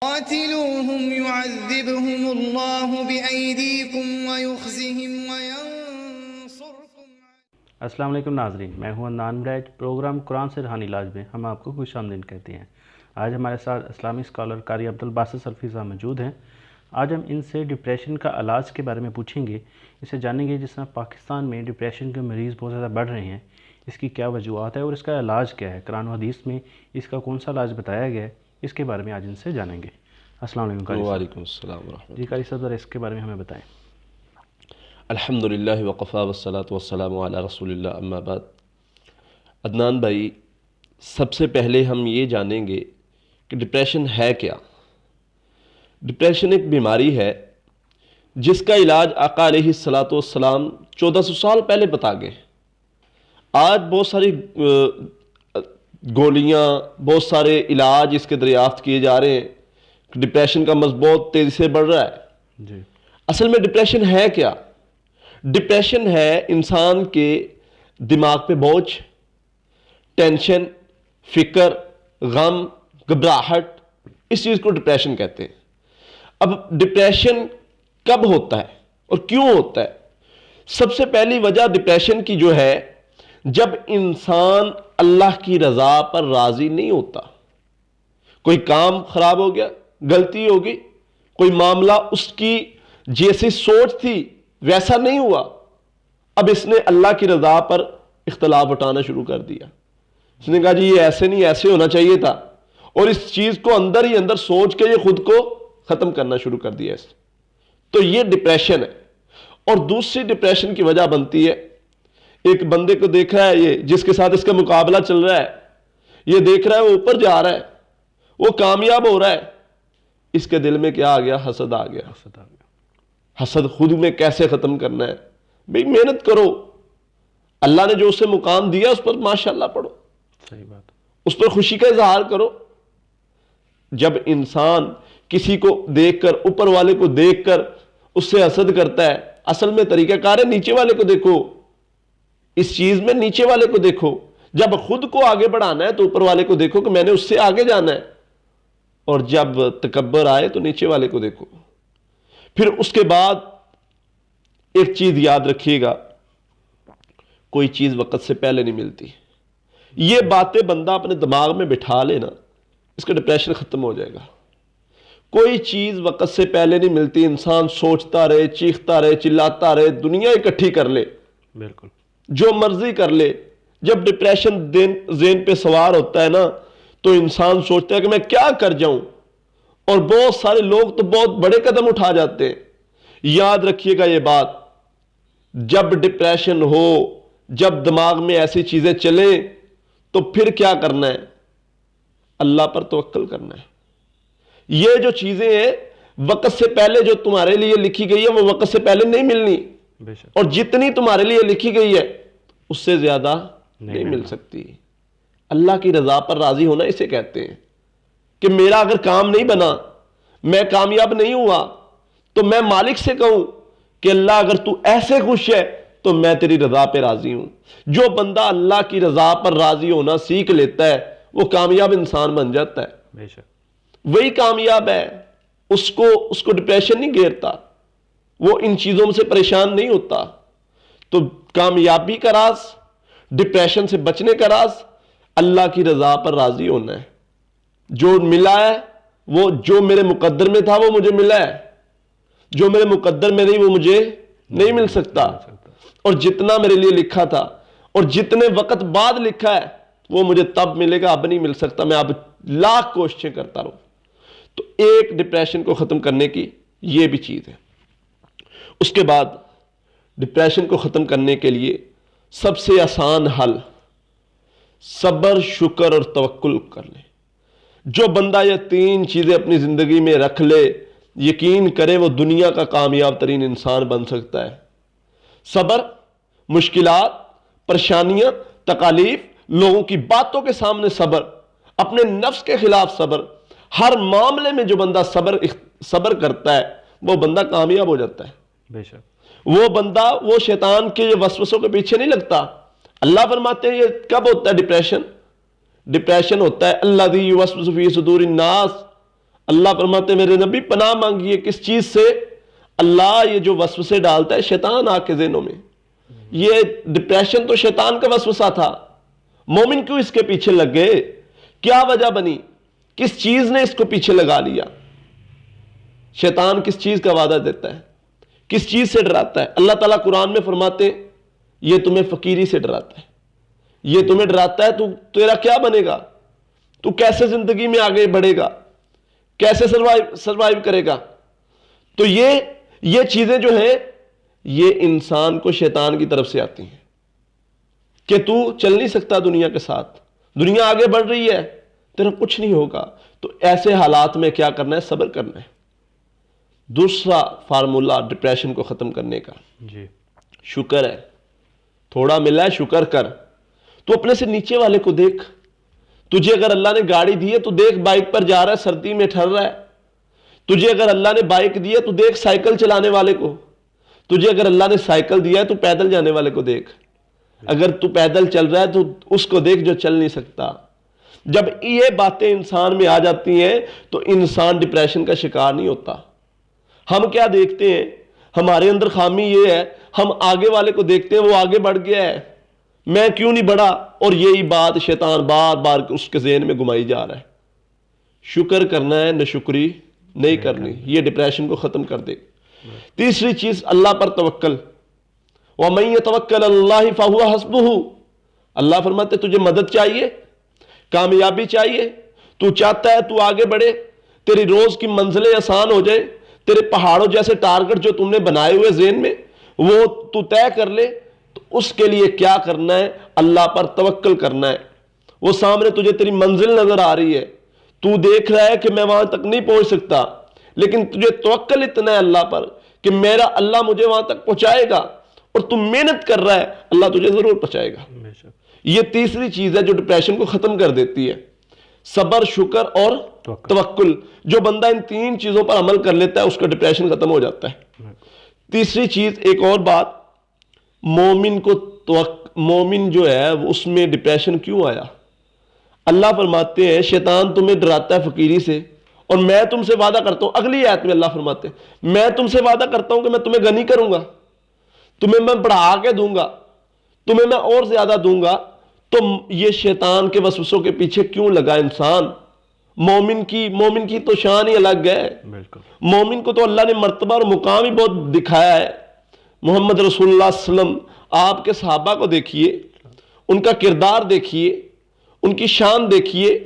قاتلوهم يعذبهم الله بأيديكم ويخزهم وينصركم. السلام علیکم ناظرین، میں ہوں عدنان بریج۔ پروگرام قرآن سے روحانی علاج میں ہم آپ کو خوش آمدید کہتے ہیں۔ آج ہمارے ساتھ اسلامی اسکالر قاری عبدالباسط سلفی صاحب موجود ہیں۔ آج ہم ان سے ڈپریشن کا علاج کے بارے میں پوچھیں گے، اسے جانیں گے جس طرح پاکستان میں ڈپریشن کے مریض بہت زیادہ بڑھ رہے ہیں، اس کی کیا وجوہات ہے اور اس کا علاج کیا ہے، قرآن و حدیث میں اس کا کون سا علاج بتایا گیا ہے، اس کے بارے میں آج ان سے جانیں گے۔ السلام علیکم قاری صاحب۔ وعلیکم السلام ورحمۃ اللہ۔ جی قاری صاحب، ذرا اس کے بارے میں ہمیں بتائیں۔ الحمدللہ وقفا والصلاة والسلام علی رسول اللہ، اما بعد۔ عدنان بھائی، سب سے پہلے ہم یہ جانیں گے کہ ڈپریشن ہے کیا۔ ڈپریشن ایک بیماری ہے جس کا علاج آقا علیہ السلام 1400 سال پہلے بتا گئے۔ آج بہت ساری گولیاں، بہت سارے علاج اس کے دریافت کیے جا رہے ہیں۔ ڈپریشن کا مرض بہت تیزی سے بڑھ رہا ہے۔ جی، اصل میں ڈپریشن ہے کیا؟ ڈپریشن ہے انسان کے دماغ پہ بوجھ، ٹینشن، فکر، غم، گھبراہٹ، اس چیز کو ڈپریشن کہتے ہیں۔ اب ڈپریشن کب ہوتا ہے اور کیوں ہوتا ہے؟ سب سے پہلی وجہ ڈپریشن کی جو ہے، جب انسان اللہ کی رضا پر راضی نہیں ہوتا۔ کوئی کام خراب ہو گیا، غلطی ہوگی، کوئی معاملہ اس کی جیسی سوچ تھی ویسا نہیں ہوا، اب اس نے اللہ کی رضا پر اختلاف اٹھانا شروع کر دیا۔ اس نے کہا جی یہ ایسے نہیں، ایسے ہونا چاہیے تھا، اور اس چیز کو اندر ہی اندر سوچ کے یہ خود کو ختم کرنا شروع کر دیا اس نے۔ تو یہ ڈپریشن ہے۔ اور دوسری ڈپریشن کی وجہ بنتی ہے، ایک بندے کو دیکھ رہا ہے، یہ جس کے ساتھ اس کا مقابلہ چل رہا ہے، یہ دیکھ رہا ہے وہ اوپر جا رہا ہے، وہ کامیاب ہو رہا ہے، اس کے دل میں کیا آ گیا؟ حسد آ گیا۔ حسد خود میں کیسے ختم کرنا ہے؟ بھئی محنت کرو، اللہ نے جو اسے مقام دیا اس پر ماشاءاللہ پڑھو، صحیح بات۔ اس پر خوشی کا اظہار کرو۔ جب انسان کسی کو دیکھ کر، اوپر والے کو دیکھ کر اس سے حسد کرتا ہے، اصل میں طریقہ کار ہے نیچے والے کو دیکھو، اس چیز میں نیچے والے کو دیکھو۔ جب خود کو آگے بڑھانا ہے تو اوپر والے کو دیکھو کہ میں نے اس سے آگے جانا ہے، اور جب تکبر آئے تو نیچے والے کو دیکھو۔ پھر اس کے بعد ایک چیز یاد رکھیے گا، کوئی چیز وقت سے پہلے نہیں ملتی۔ یہ باتیں بندہ اپنے دماغ میں بٹھا لینا، اس کا ڈپریشن ختم ہو جائے گا۔ کوئی چیز وقت سے پہلے نہیں ملتی، انسان سوچتا رہے، چیختا رہے، چلاتا رہے، دنیا اکٹھی کر لے، بالکل جو مرضی کر لے۔ جب ڈپریشن ذہن پہ سوار ہوتا ہے نا، تو انسان سوچتا ہے کہ میں کیا کر جاؤں، اور بہت سارے لوگ تو بہت بڑے قدم اٹھا جاتے ہیں۔ یاد رکھیے گا یہ بات، جب ڈپریشن ہو، جب دماغ میں ایسی چیزیں چلیں، تو پھر کیا کرنا ہے؟ اللہ پر توکل کرنا ہے۔ یہ جو چیزیں ہیں وقت سے پہلے جو تمہارے لیے لکھی گئی ہے، وہ وقت سے پہلے نہیں ملنی، بے شک، اور جتنی تمہارے لیے لکھی گئی ہے اس سے زیادہ نہیں مل سکتی۔ اللہ کی رضا پر راضی ہونا اسے کہتے ہیں کہ میرا اگر کام نہیں بنا، میں کامیاب نہیں ہوا، تو میں مالک سے کہوں کہ اللہ اگر تو ایسے خوش ہے تو میں تیری رضا پہ راضی ہوں۔ جو بندہ اللہ کی رضا پر راضی ہونا سیکھ لیتا ہے، وہ کامیاب انسان بن جاتا ہے، بے شک، وہی کامیاب ہے۔ اس کو ڈپریشن نہیں گھیرتا، وہ ان چیزوں سے پریشان نہیں ہوتا۔ تو کامیابی کا راز، ڈپریشن سے بچنے کا راز، اللہ کی رضا پر راضی ہونا ہے۔ جو ملا ہے، وہ جو میرے مقدر میں تھا وہ مجھے ملا ہے، جو میرے مقدر میں نہیں وہ مجھے نہیں مل سکتا، اور جتنا میرے لیے لکھا تھا اور جتنے وقت بعد لکھا ہے وہ مجھے تب ملے گا، اب نہیں مل سکتا، میں اب لاکھ کوششیں کرتا رہوں۔ تو ایک ڈپریشن کو ختم کرنے کی یہ بھی چیز ہے۔ اس کے بعد ڈپریشن کو ختم کرنے کے لیے سب سے آسان حل صبر، شکر اور توکل کر لے۔ جو بندہ یہ تین چیزیں اپنی زندگی میں رکھ لے، یقین کرے وہ دنیا کا کامیاب ترین انسان بن سکتا ہے۔ صبر، مشکلات، پریشانیاں، تکالیف، لوگوں کی باتوں کے سامنے صبر، اپنے نفس کے خلاف صبر، ہر معاملے میں جو بندہ صبر کرتا ہے وہ بندہ کامیاب ہو جاتا ہے۔ بے شک، وہ بندہ وہ شیطان کے وسوسوں کے پیچھے نہیں لگتا۔ اللہ فرماتے ہیں یہ کب ہوتا ہے ڈپریشن؟ ڈپریشن ہوتا ہے الذی یوسوس فی صدور الناس اللہ فرماتے ہیں میرے نبی پناہ مانگیے کس چیز سے؟ اللہ یہ جو وسوسے ڈالتا ہے شیطان آ کے ذہنوں میں، یہ ڈپریشن تو شیطان کا وسوسہ تھا، مومن کیوں اس کے پیچھے لگ گئے؟ کیا وجہ بنی؟ کس چیز نے اس کو پیچھے لگا لیا؟ شیطان کس چیز کا وعدہ دیتا ہے؟ کس چیز سے ڈراتا ہے؟ اللہ تعالیٰ قرآن میں فرماتے ہیں یہ تمہیں فقیری سے ڈراتا ہے، یہ تمہیں ڈراتا ہے تو تیرا کیا بنے گا، تو کیسے زندگی میں آگے بڑھے گا، کیسے سروائیو کرے گا؟ تو یہ چیزیں جو ہیں یہ انسان کو شیطان کی طرف سے آتی ہیں کہ تو چل نہیں سکتا دنیا کے ساتھ، دنیا آگے بڑھ رہی ہے، تیرا کچھ نہیں ہوگا۔ تو ایسے حالات میں کیا کرنا ہے؟ صبر کرنا ہے۔ دوسرا فارمولا ڈپریشن کو ختم کرنے کا جی شکر ہے، تھوڑا ملا ہے شکر کر۔ تو اپنے سے نیچے والے کو دیکھ، تجھے اگر اللہ نے گاڑی دی ہے تو دیکھ بائک پر جا رہا ہے، سردی میں ٹھہر رہا ہے۔ تجھے اگر اللہ نے بائک دی ہے تو دیکھ سائیکل چلانے والے کو، تجھے اگر اللہ نے سائیکل دیا ہے تو پیدل جانے والے کو دیکھ، اگر تو پیدل چل رہا ہے تو اس کو دیکھ جو چل نہیں سکتا۔ جب یہ باتیں انسان میں آ جاتی ہیں تو انسان ڈپریشن کا شکار نہیں ہوتا۔ ہم کیا دیکھتے ہیں؟ ہمارے اندر خامی یہ ہے، ہم آگے والے کو دیکھتے ہیں وہ آگے بڑھ گیا ہے، میں کیوں نہیں بڑھا؟ اور یہی بات شیطان بار بار اس کے ذہن میں گھمائی جا رہا ہے۔ شکر کرنا ہے، ناشکری نہیں کرنی، یہ ڈپریشن کو ختم کر دے گا۔ تیسری چیز اللہ پر توکل، وَمَن يَتَوَكَّلَ عَلَى اللَّهِ فَهُوَ حَسْبُهُ۔ اللہ فرماتے تجھے مدد چاہیے، کامیابی چاہیے، تو چاہتا ہے تو آگے بڑھے، تیری روز کی منزلیں آسان ہو جائیں، تیرے پہاڑوں جیسے ٹارگٹ جو تم نے بنائے ہوئے ذہن میں وہ تو طے کر لے، تو اس کے لیے کیا کرنا ہے؟ اللہ پر توکل کرنا ہے۔ وہ سامنے تجھے تیری منزل نظر آ رہی ہے، تو دیکھ رہا ہے کہ میں وہاں تک نہیں پہنچ سکتا، لیکن تجھے توکل اتنا ہے اللہ پر کہ میرا اللہ مجھے وہاں تک پہنچائے گا، اور تم محنت کر رہا ہے، اللہ تجھے ضرور پہنچائے گا۔ یہ تیسری چیز ہے جو ڈپریشن کو ختم کر دیتی ہے، صبر، شکر اور توکل۔ جو بندہ ان تین چیزوں پر عمل کر لیتا ہے اس کا ڈپریشن ختم ہو جاتا ہے۔ تیسری چیز ایک اور بات، مومن جو ہے اس میں ڈپریشن کیوں آیا؟ اللہ فرماتے ہیں شیطان تمہیں ڈراتا ہے فقیری سے، اور میں تم سے وعدہ کرتا ہوں، اگلی آیت میں اللہ فرماتے ہیں میں تم سے وعدہ کرتا ہوں کہ میں تمہیں غنی کروں گا، تمہیں میں بڑھا کے دوں گا، تمہیں میں اور زیادہ دوں گا۔ تو یہ شیطان کے وسوسوں کے پیچھے کیوں لگا انسان؟ مومن کی تو شان ہی الگ ہے۔ مومن کو تو اللہ نے مرتبہ اور مقام ہی بہت دکھایا ہے۔ محمد رسول اللہ صلی اللہ علیہ وسلم، آپ کے صحابہ کو دیکھیے، ان کا کردار دیکھیے، ان کی شان دیکھیے،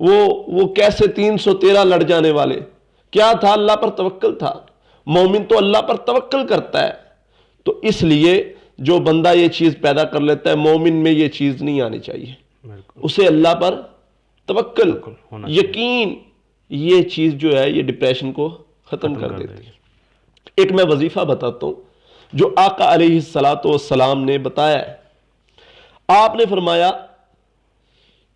وہ کیسے 313 لڑ جانے والے، کیا تھا؟ اللہ پر توکل تھا۔ مومن تو اللہ پر توکل کرتا ہے۔ تو اس لیے جو بندہ یہ چیز پیدا کر لیتا ہے، مومن میں یہ چیز نہیں آنی چاہیے، اسے اللہ پر توکل، یقین، یہ چیز جو ہے یہ ڈپریشن کو ختم کر دیتی ہے۔ ایک میں وظیفہ بتاتا ہوں جو آقا علیہ السلام نے بتایا ہے۔ آپ نے فرمایا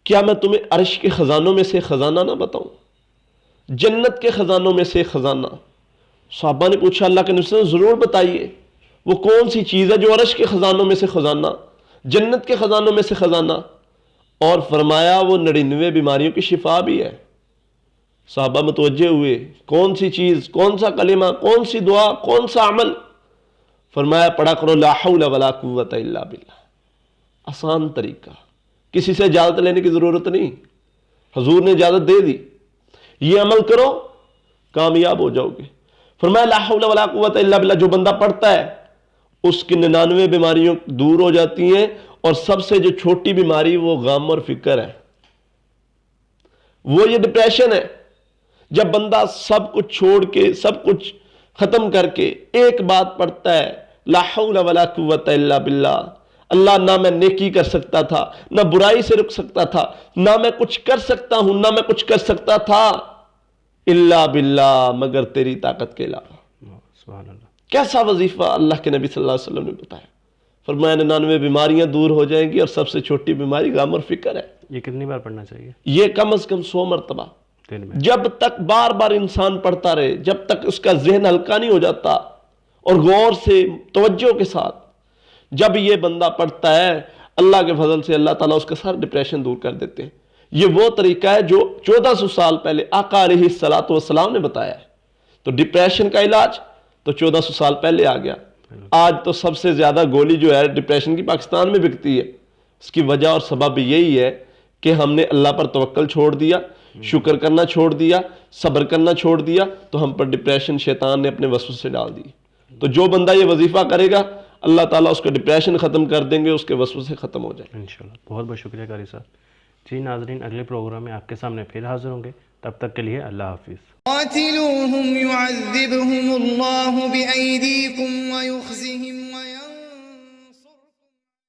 کیا میں تمہیں عرش کے خزانوں میں سے خزانہ نہ بتاؤں، جنت کے خزانوں میں سے خزانہ؟ صحابہ نے پوچھا اللہ کے نبی ضرور بتائیے، وہ کون سی چیز ہے جو عرش کے خزانوں میں سے خزانہ، جنت کے خزانوں میں سے خزانہ؟ اور فرمایا وہ 99 بیماریوں کی شفا بھی ہے۔ صحابہ متوجہ ہوئے، کون سی چیز، کون سا کلمہ، کون سی دعا، کون سا عمل؟ فرمایا پڑھا کرو لا حول ولا قوت الا باللہ، آسان طریقہ، کسی سے اجازت لینے کی ضرورت نہیں، حضور نے اجازت دے دی، یہ عمل کرو کامیاب ہو جاؤ گے۔ فرمایا لا حول ولا قوت الا باللہ جو بندہ پڑھتا ہے اس کی 99 بیماریوں دور ہو جاتی ہیں، اور سب سے جو چھوٹی بیماری وہ غم اور فکر ہے، وہ یہ ڈپریشن ہے۔ جب بندہ سب کچھ چھوڑ کے، سب کچھ ختم کر کے ایک بات پڑھتا ہے لا حول ولا قوت الا باللہ، اللہ نہ میں نیکی کر سکتا تھا، نہ برائی سے رک سکتا تھا، نہ میں کچھ کر سکتا ہوں، نہ میں کچھ کر سکتا تھا الا باللہ، مگر تیری طاقت کے علاوہ۔ سبحان اللہ، کیسا وظیفہ اللہ کے نبی صلی اللہ علیہ وسلم نے بتایا۔ فرمایا 99 بیماریاں دور ہو جائیں گی، اور سب سے چھوٹی بیماری غم اور فکر ہے۔ یہ کتنی بار پڑھنا چاہیے؟ یہ کم از کم 100 مرتبہ، دن میں؟ جب تک بار بار انسان پڑھتا رہے، جب تک اس کا ذہن ہلکا نہیں ہو جاتا، اور غور سے، توجہ کے ساتھ جب یہ بندہ پڑھتا ہے، اللہ کے فضل سے اللہ تعالیٰ اس کا سارا ڈپریشن دور کر دیتے ہیں۔ یہ وہ طریقہ ہے جو 1400 سال پہلے آقا علیہ الصلوۃ والسلام نے بتایا ہے. تو ڈپریشن کا علاج تو 1400 سال پہلے آ گیا. آج تو سب سے زیادہ گولی جو ہے ڈپریشن کی پاکستان میں بکتی ہے. اس کی وجہ اور سبب یہی ہے کہ ہم نے اللہ پر توکل چھوڑ دیا, شکر کرنا چھوڑ دیا, صبر کرنا چھوڑ دیا, تو ہم پر ڈپریشن شیطان نے اپنے وسوسے ڈال دی. تو جو بندہ یہ وظیفہ کرے گا اللہ تعالیٰ اس کا ڈپریشن ختم کر دیں گے, اس کے وسوسے ختم ہو جائیں. انشاءاللہ. بہت بہت شکریہ قاری صاحب. جی ناظرین, اگلے پروگرام میں آپ کے سامنے پھر حاضر ہوں گے. تب تک کے لیے اللہ حافظ. قاتلوهم يعذبهم الله بأيديكم ويخزهم